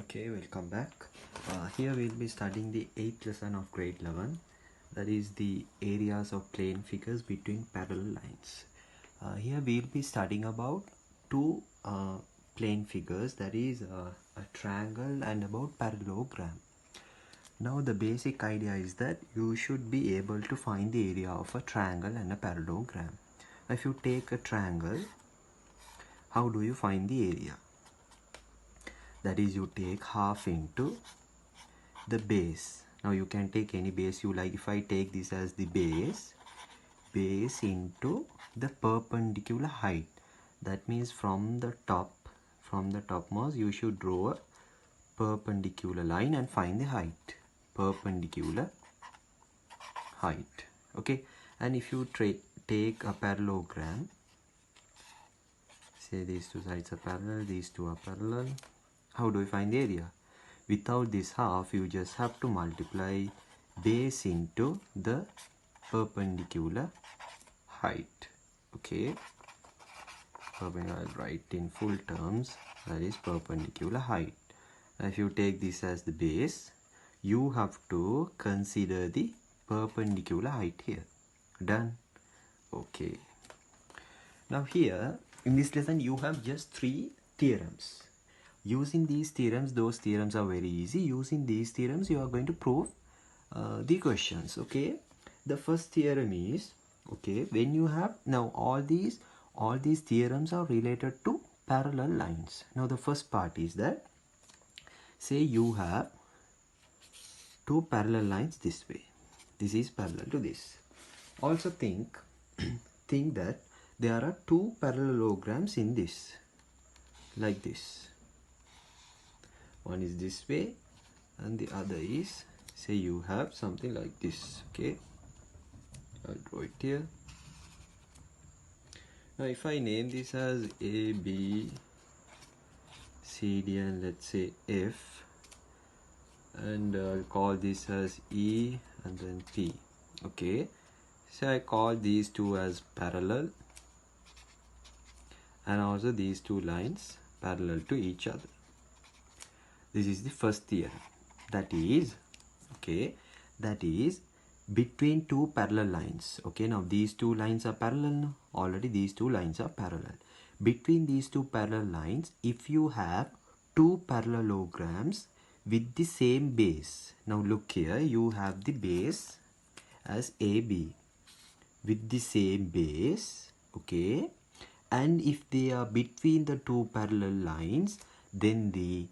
Okay, welcome back. Here we'll be studying the 8th lesson of grade 11, that is the areas of plane figures between parallel lines. Here we'll be studying about two plane figures, that is a triangle and about parallelogram. Now the basic idea is that you should be able to find the area of a triangle and a parallelogram. If you take a triangle, how do you find the area? That is, you take half into the base. Now you can take any base you like. If I take this as the base into the perpendicular height, that means from the topmost you should draw a perpendicular line and find the height, perpendicular height. Okay, and if you take a parallelogram, say these two sides are parallel, these two are parallel, how do we find the area? Without this half, you just have to multiply base into the perpendicular height. Okay, I'll write in full terms, that is perpendicular height. Now if you take this as the base, you have to consider the perpendicular height here. Done? Okay. Now here in this lesson you have just 3 theorems. Using these theorems, those theorems are very easy. Using these theorems, you are going to prove the questions. Okay. The first theorem is, okay, when you have now all these theorems are related to parallel lines. Now the first part is that, say you have 2 parallel lines this way. This is parallel to this. Also think that there are 2 parallelograms in this, like this. One is this way and the other is, say you have something like this. Okay, I'll draw it here. Now if I name this as A, B, C, D and let's say F, and I'll call this as E and then P. Okay, so I call these two as parallel and also these 2 lines parallel to each other. This is the first theorem. That is, okay, that is between 2 parallel lines. Okay, now these 2 lines are parallel now. Already these 2 lines are parallel. Between these 2 parallel lines, if you have 2 parallelograms with the same base. Now look here, you have the base as AB with the same base. Okay, and if they are between the 2 parallel lines, then the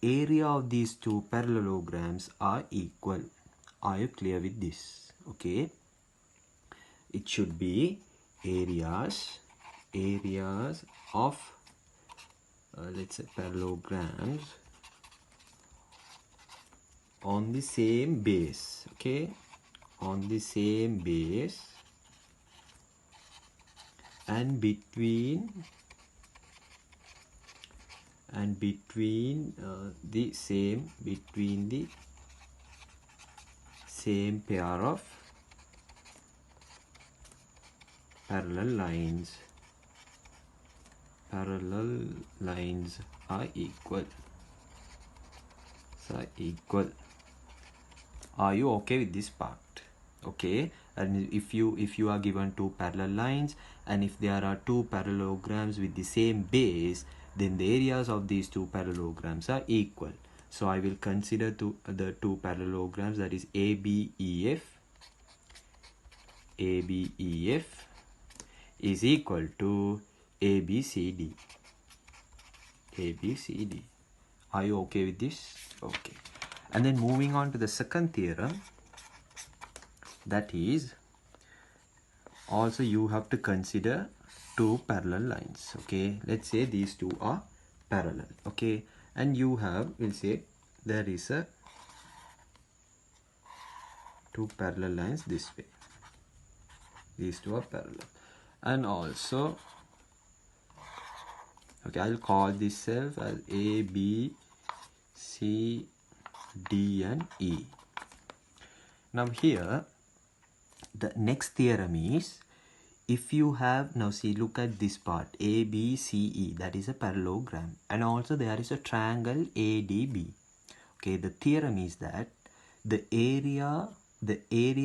area of these 2 parallelograms are equal. Are you clear with this? Okay, it should be areas of let's say parallelograms on the same base. Okay, on the same base and between the same pair of parallel lines are equal. Are you okay with this part? Okay, and if you are given 2 parallel lines and if there are 2 parallelograms with the same base, then the areas of these 2 parallelograms are equal. So I will consider the 2 parallelograms, that is ABEF is equal to ABCD. Are you okay with this? Okay. And then moving on to the second theorem, that is also you have to consider 2 parallel lines. Okay, let's say these 2 are parallel. Okay, and you have, we'll say there is a 2 parallel lines this way. These 2 are parallel. And also, okay, I'll call this self as A, B, C, D and E. Now here the next theorem is, if you have, now see, look at this part, ABCE, that is a parallelogram, and also there is a triangle ADB. Okay, the theorem is that the area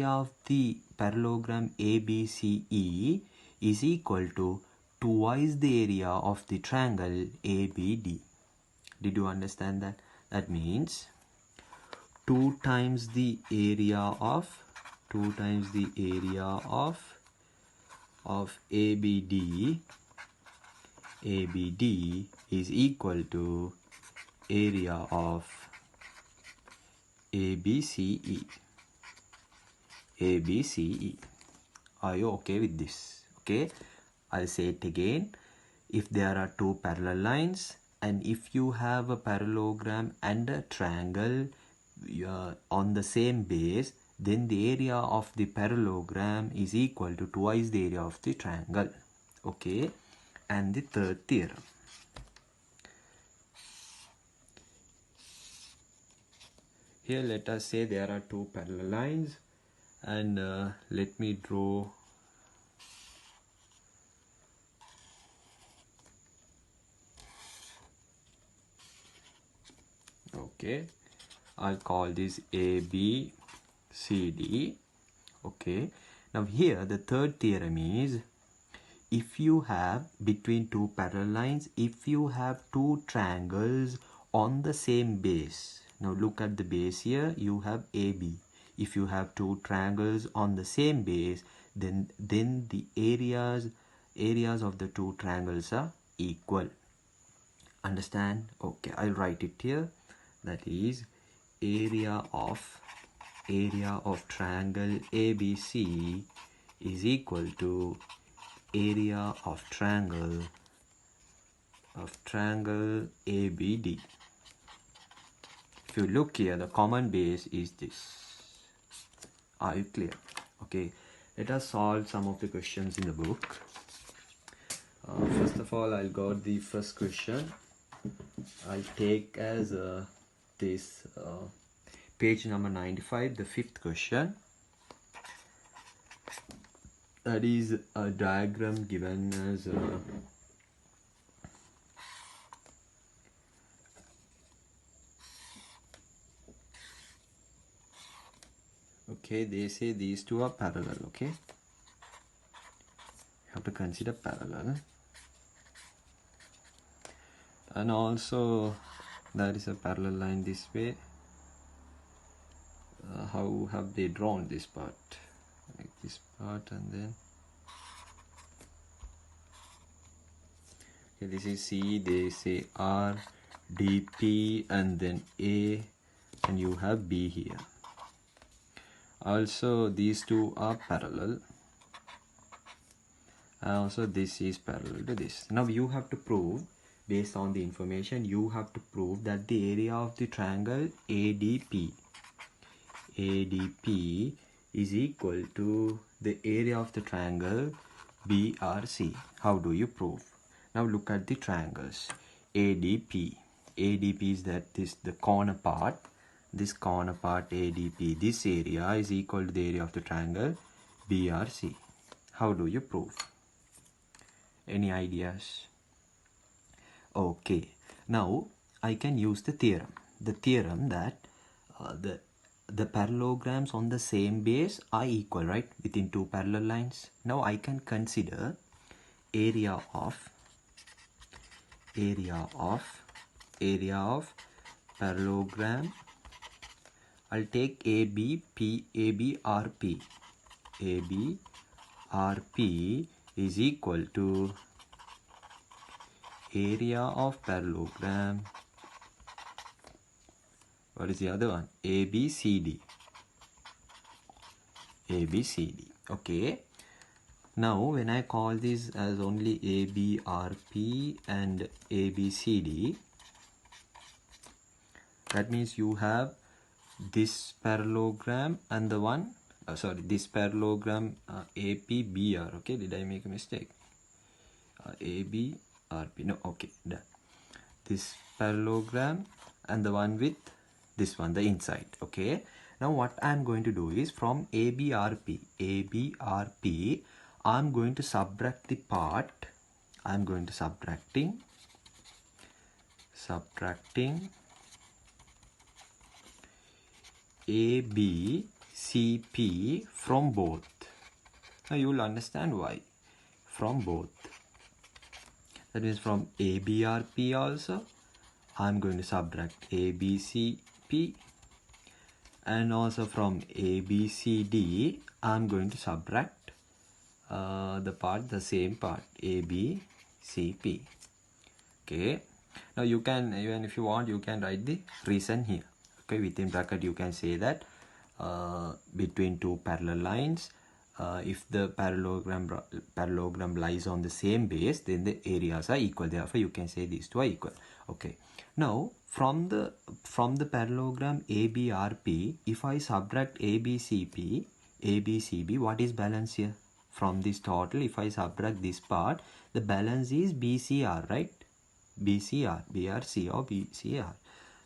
of the parallelogram ABCE is equal to twice the area of the triangle ABD. Did you understand that? That means 2 times the area of ABD is equal to area of ABCE. Are you okay with this? Okay, I'll say it again. If there are two parallel lines and if you have a parallelogram and a triangle on the same base, then the area of the parallelogram is equal to twice the area of the triangle. Okay, and the third theorem. Here let us say there are two parallel lines, and let me draw okay, I'll call this ABCD. Okay, now here the third theorem is, if you have between two parallel lines, if you have two triangles on the same base, now look at the base here, you have AB. If you have two triangles on the same base, then the areas of the two triangles are equal. Understand? Okay, I'll write it here. That is area of triangle ABC is equal to area of triangle ABD. If you look here, the common base is this. Are you clear? Okay, let us solve some of the questions in the book. First of all, I'll go the first question. I'll take as this page number 95, the fifth question. That is a diagram given as okay, they say these two are parallel. Okay, you have to consider parallel, and also there is a parallel line this way. How have they drawn this part? Like this part, and then okay, this is C, they say R, D, P, and then A, and you have B here. Also these two are parallel, and also this is parallel to this. Now you have to prove, based on the information, you have to prove that the area of the triangle ADP is equal to the area of the triangle BRC. How do you prove? Now look at the triangles. ADP is that the corner part. This corner part ADP, this area is equal to the area of the triangle BRC. How do you prove? Any ideas? Okay, now I can use the theorem. The theorem that the parallelograms on the same base are equal, right, within two parallel lines. Now I can consider area of parallelogram. I'll take ABRP. ABRP is equal to area of parallelogram. What is the other one? ABCD. Okay. Now when I call this as only ABRP and ABCD, that means you have this parallelogram and the one this parallelogram APBR. Okay, did I make a mistake? ABRP, no, okay, done. This parallelogram and the one with this one, the inside. Okay, now what I'm going to do is, from ABRP I'm going to subtract the part. I'm going to subtracting ABCP from both. Now you will understand why. From both. That means from ABRP also, I'm going to subtract ABCP, and also from ABCD, I'm going to subtract the same part, ABCP. Okay. Now you can, even if you want, you can write the reason here. Okay, within bracket you can say that between two parallel lines, if the parallelogram lies on the same base, then the areas are equal. Therefore you can say these two are equal. Okay, now from the parallelogram ABRP, if I subtract ABCP, what is balance here? From this total, if I subtract this part, the balance is BCR, right? BRC or BCR.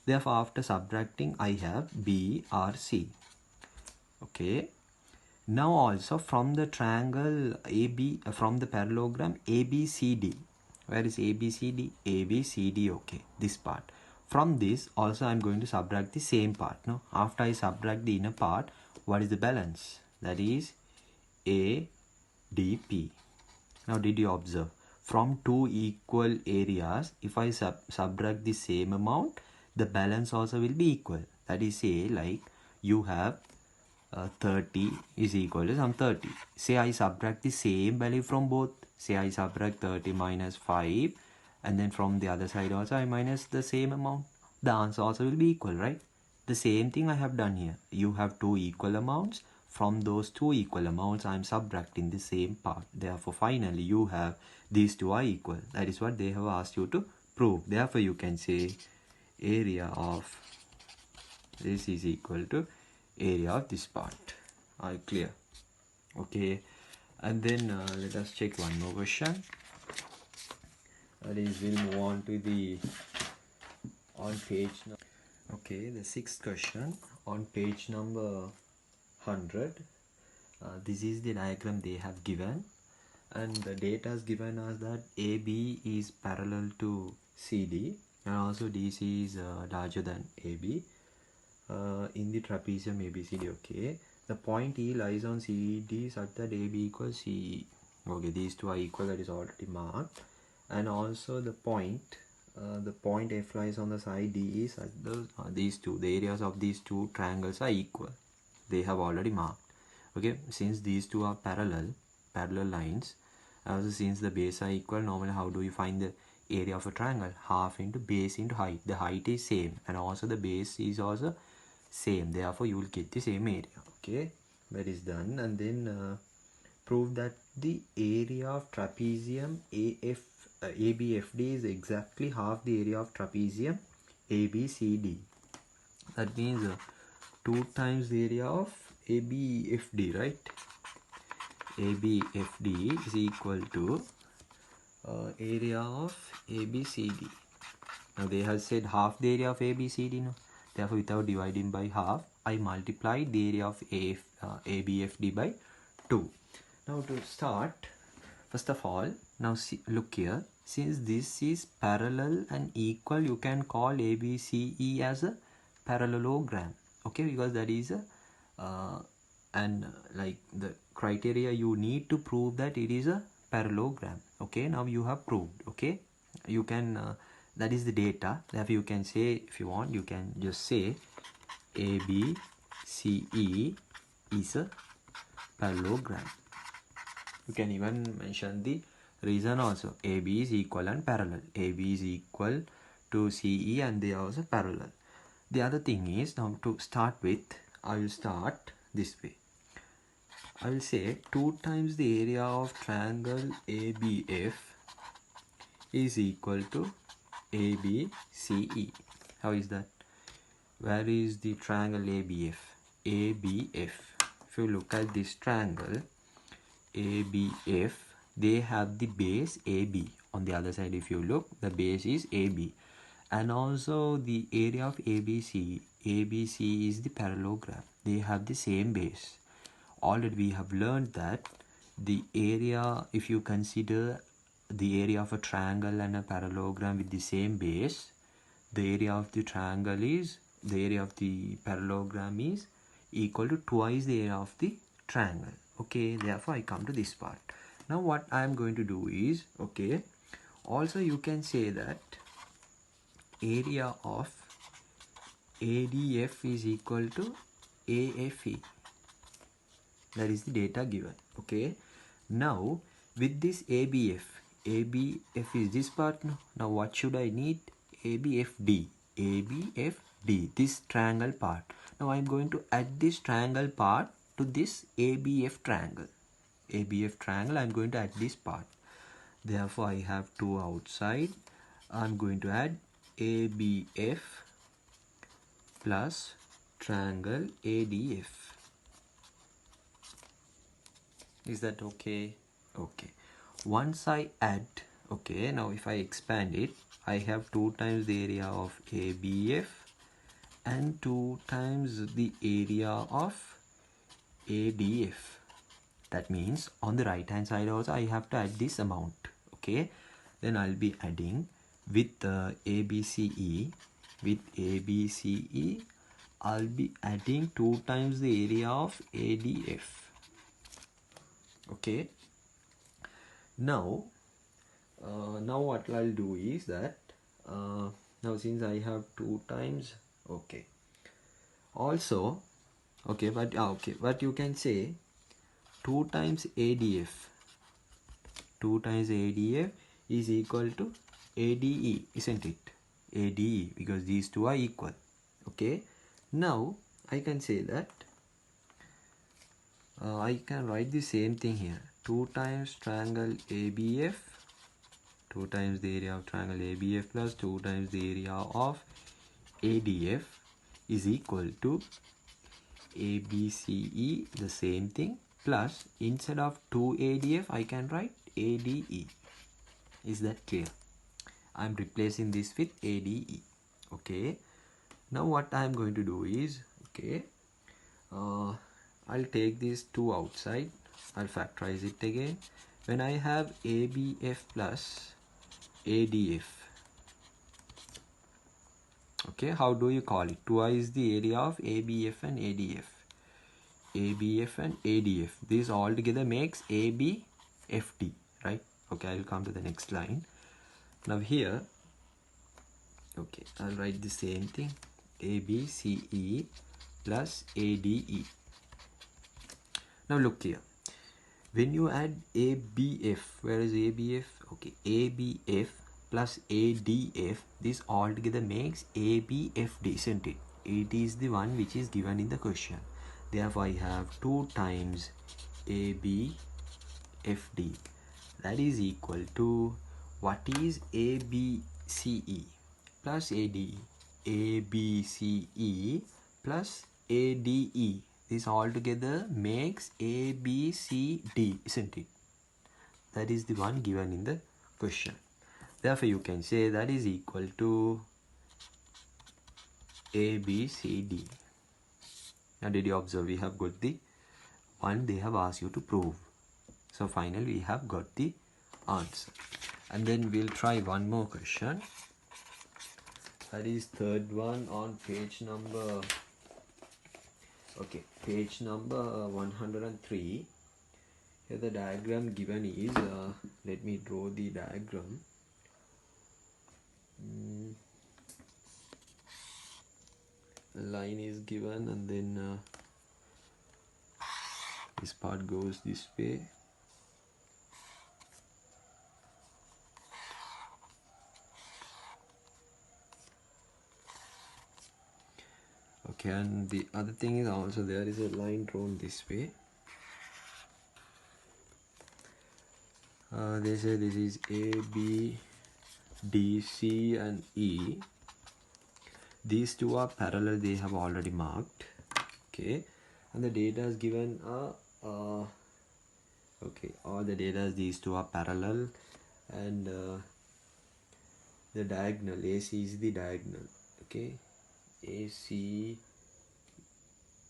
Therefore after subtracting, I have BRC. Okay, now also from the triangle AB, from the parallelogram ABCD, where is ABCD? ABCD. Okay, this part. From this also I'm going to subtract the same part. Now after I subtract the inner part, what is the balance? That is ADP. Now did you observe? From two equal areas, if I subtract the same amount, the balance also will be equal. That is, say like you have 30 is equal to some 30. Say I subtract the same value from both. Say I subtract 30 minus 5, and then from the other side also I minus the same amount. The answer also will be equal, right? The same thing I have done here. You have two equal amounts. From those two equal amounts, I am subtracting the same part. Therefore, finally, you have these two are equal. That is what they have asked you to prove. Therefore, you can say area of this is equal to area of this part. Are clear? Okay, and then let us check one more question. That is, we'll move on to the on page. Okay, the sixth question on page number 100. This is the diagram they have given, and the data is given as that AB is parallel to CD, and also DC is larger than AB in the trapezium ABCD. Okay, the point E lies on CD such that AB equals CE. Okay, these two are equal, that is already marked. And also the point F lies on the side DE such that these two, the areas of these two triangles are equal. They have already marked. Okay, since these two are parallel lines, also since the base are equal, normally how do you find the area of a triangle? Half into base into height. The height is same, and also the base is also same. Therefore, you will get the same area. Okay, that is done. And then prove that the area of trapezium ABFD is exactly half the area of trapezium ABCD. That means 2 times the area of ABFD, right? ABFD is equal to area of ABCD. Now they have said half the area of ABCD. No? Therefore, without dividing by half, I multiply the area of ABFD by 2. Now to start, first of all, now see, look here. Since this is parallel and equal, you can call ABCE as a parallelogram. Okay, because that is a and like the criteria you need to prove that it is a parallelogram. Okay, now you have proved. Okay, you can that is the data. Therefore, you can say, if you want, you can just say ABCE is a parallelogram. You can even mention the reason also. AB is equal and parallel. AB is equal to CE and they are also parallel. The other thing is, now to start with, I will start this way. I will say 2 times the area of triangle ABF is equal to ABCE. How is that? Where is the triangle ABF? ABF. If you look at this triangle ABF, they have the base AB. On the other side, if you look, the base is AB. And also the area of ABC is the parallelogram. They have the same base. Already we have learned that the area, if you consider the area of a triangle and a parallelogram with the same base, the area of the triangle is, the area of the parallelogram is equal to twice the area of the triangle. Okay, therefore I come to this part. Now what I am going to do is, okay, also you can say that area of ADF is equal to AFE. That is the data given. Okay, now with this ABF is this part. Now what should I need? ABFD, this triangle part. Now I am going to add this triangle part to this ABF triangle. I am going to add this part. Therefore I have 2 outside. I am going to add ABF plus triangle ADF. Is that okay? Okay. Once I add, okay, now if I expand it, I have 2 times the area of ABF and 2 times the area of ADF. That means on the right hand side also I have to add this amount. Okay, then I'll be adding with ABCE. With ABCE, I'll be adding 2 times the area of ADF. Okay, now what I'll do is that now since I have 2 times, okay, also okay, but you can say 2 times ADF is equal to ADE, isn't it? ADE, because these two are equal. Okay, now I can say that I can write the same thing here. 2 times triangle ABF, 2 times the area of triangle ABF plus 2 times the area of ADF is equal to ABCE, the same thing, plus instead of 2 ADF I can write ADE. Is that clear? I am replacing this with ADE. Okay, now what I am going to do is, okay, I'll take these 2 outside, I'll factorize it again. When I have ABF plus ADF, okay, how do you call it? Twice the area of ABF and ADF. ABF and ADF, this all together makes ABFD, right? Okay, I will come to the next line. Now here, okay, I'll write the same thing, ABCE plus ADE. Now look here, when you add ABF, where is ABF? Okay, ABF plus ADF, this all together makes ABFD, isn't it? It is the one which is given in the question. Therefore I have 2 times ABFD. That is equal to, what is ABCE plus ADE? ABCE plus ADE, this all together makes ABCD, isn't it? That is the one given in the question. Therefore you can say that is equal to ABCD. Now did you observe, we have got the one they have asked you to prove. So finally we have got the answer. And then we'll try one more question. That is third one on page number, okay, page number 103. Here the diagram given is, let me draw the diagram. Line is given and then this part goes this way. Okay, and the other thing is also there is a line drawn this way. They say this is A, B, D, C and E. These two are parallel, they have already marked. Okay, and the data is given okay, all the data, these two are parallel, and the diagonal AC is the diagonal. Okay, AC,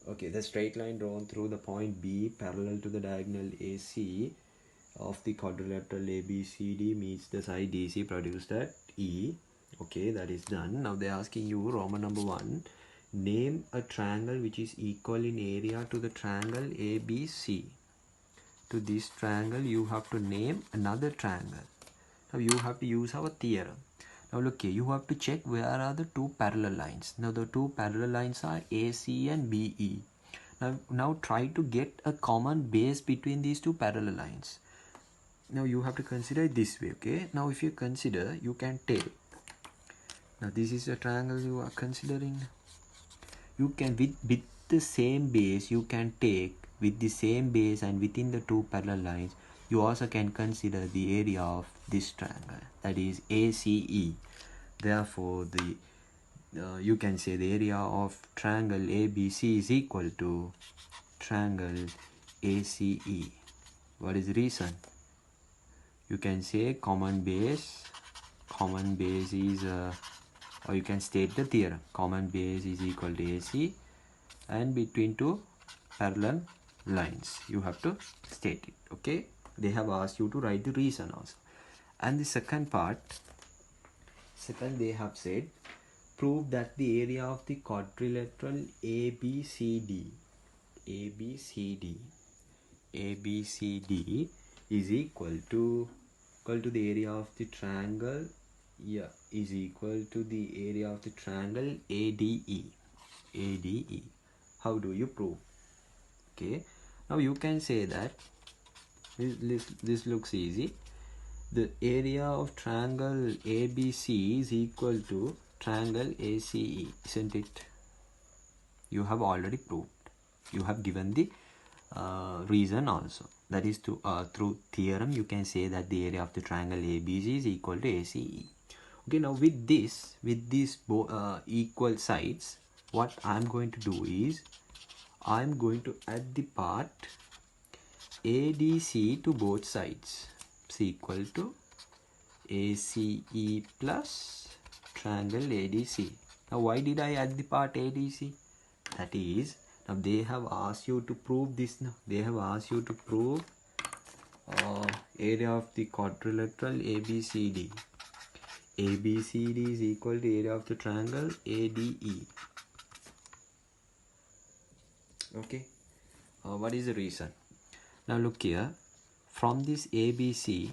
Okay, the straight line drawn through the point B parallel to the diagonal AC of the quadrilateral ABCD meets the side DC produced at E. Okay, that is done. Now they're asking you Roman number 1. Name a triangle which is equal in area to the triangle ABC. To this triangle you have to name another triangle. Now you have to use our theorem. Now look here, you have to check where are the two parallel lines. Now the two parallel lines are AC and BE. Now try to get a common base between these two parallel lines. Now you have to consider it this way, okay? Now if you consider, you can take, now this is a triangle you are considering. You can, with the same base, you can take with the same base and within the two parallel lines, you also can consider the area of this triangle, that is ACE. Therefore, you can say the area of triangle ABC is equal to triangle ACE. What is the reason? You can say common base is or you can state the theorem, common base is equal to AC, and between two parallel lines you have to state it. Okay, they have asked you to write the reason also. And the second part, they have said prove that the area of the quadrilateral ABCD is equal to the area of the triangle, is equal to the area of the triangle ADE. How do you prove? Okay, now you can say that this looks easy. The area of triangle ABC is equal to triangle ACE, isn't it? You have already proved. You have given the reason also. That is through theorem you can say that the area of the triangle ABC is equal to ACE. Okay, now with these equal sides, what I'm going to do is I'm going to add the part ADC to both sides. Is equal to ACE plus triangle ADC. Now why did I add the part ADC? That is, now they have asked you to prove this. Now they have asked you to prove area of the quadrilateral ABCD. ABCD is equal to area of the triangle ADE. Okay, what is the reason? Now look here, from this ABC,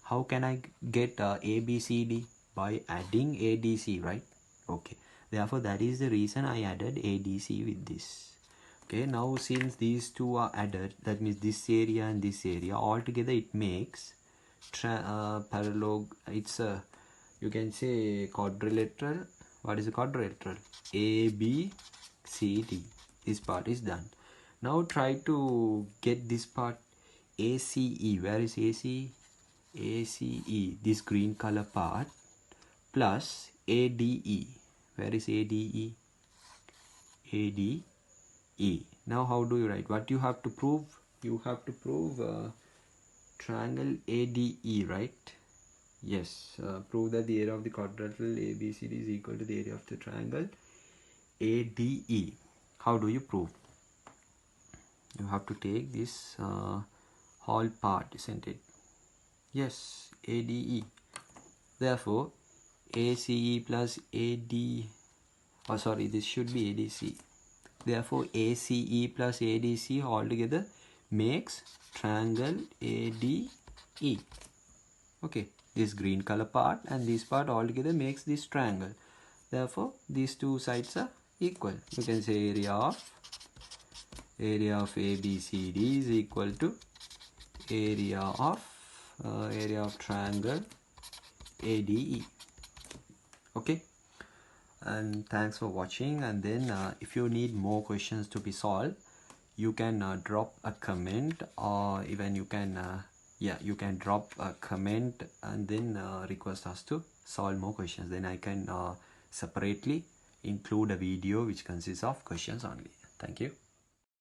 how can I get ABCD? By adding ADC, right? Okay, therefore that is the reason I added ADC with this. Okay, now since these two are added, that means this area and this area, altogether it makes parallelogram. It's a, you can say quadrilateral. What is a quadrilateral? ABCD. This part is done. Now try to get this part ACE. Where is ACE? ACE, this green color part, plus ADE. Where is ADE? ADE. Now how do you write? What you have to prove? You have to prove triangle ADE, right? Yes, prove that the area of the quadrilateral ABCD is equal to the area of the triangle ADE. How do you prove? You have to take this whole part, isn't it? Yes, ADE. Therefore, ACE plus AD, oh sorry, this should be ADC. Therefore, ACE plus ADC altogether makes triangle ADE. Okay, this green color part and this part altogether makes this triangle. Therefore, these two sides are equal. You can say area of ABCD is equal to area of triangle ADE. Okay, and thanks for watching. And then if you need more questions to be solved, you can drop a comment, or even you can you can drop a comment and then request us to solve more questions. Then I can separately include a video which consists of questions only. Thank you.